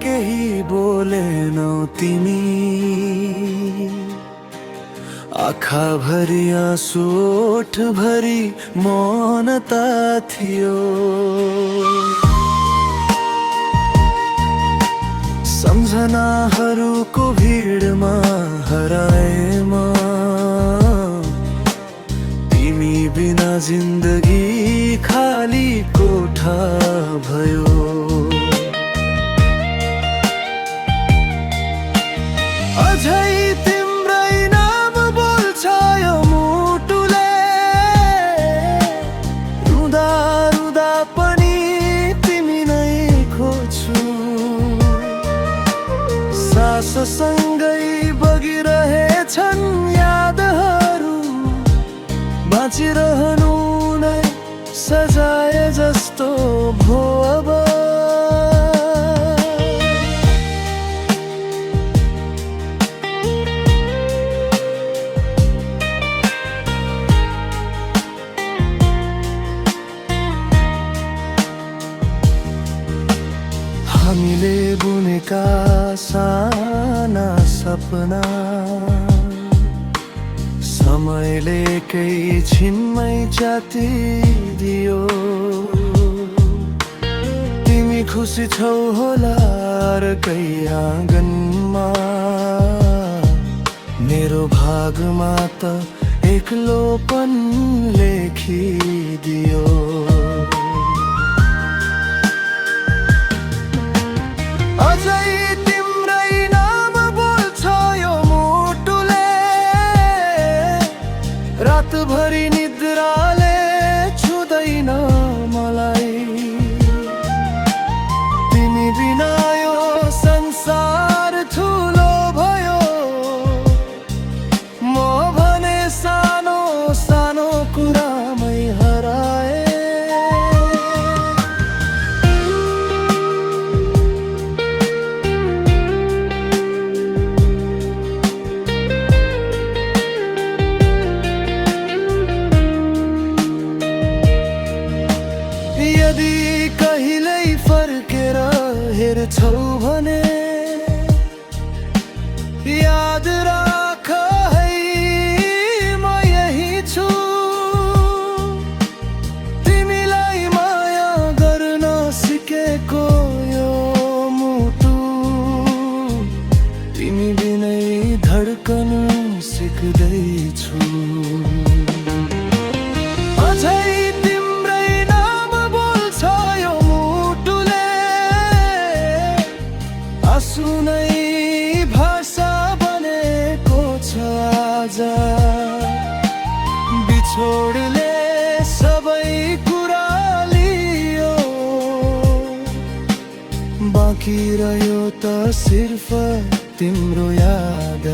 केही बोलेनौ तिमी, आँखा भरि आँसु ओठ भरि मौनता थियो। सम्झनाहरूको भिडमा हराएमा तिमी बिना जिन्दगी खाली कोठा भयो। अझै तिम्रै नाम बोल्छ यो मुटुले, रुँदा रुँदा पनि तिमी नै खोज्छु। साससँगै बगिरहेछन् यादहरू, बाँचिरहनु नै सजाय जस्तो भो अब। हामीले बुनेका साना सपना समयले एकै छिनमै च्यातिदियो। तिमी खुसी छौ होला अर्कै आँगनमा, मेरो भागमा त एक्लोपन लेखिदियो। अझै तिम्रै नाम बोल्छ यो मुटुले, रातभरि निद्राले छुँदैन मलाई। तिमी बिना यो संसार ठुलो भयो, म भने सानो सानो कुरामै हराए। यदि कहिल्यै फर्केर हेर्छौ भने याद राख है म यही छु। तिमीलाई माया गर्न सिकेको यो मुटु, तिमी बिनै धड्कन सिक्दैछु। अझै तिम्रै नाम बोल्छ यो मुटुले, आँसु नै भाषा बनेको छ आज। बिछोडले सबै कुरा लियो, बाँकी रह्यो त सिर्फ तिम्रो याद।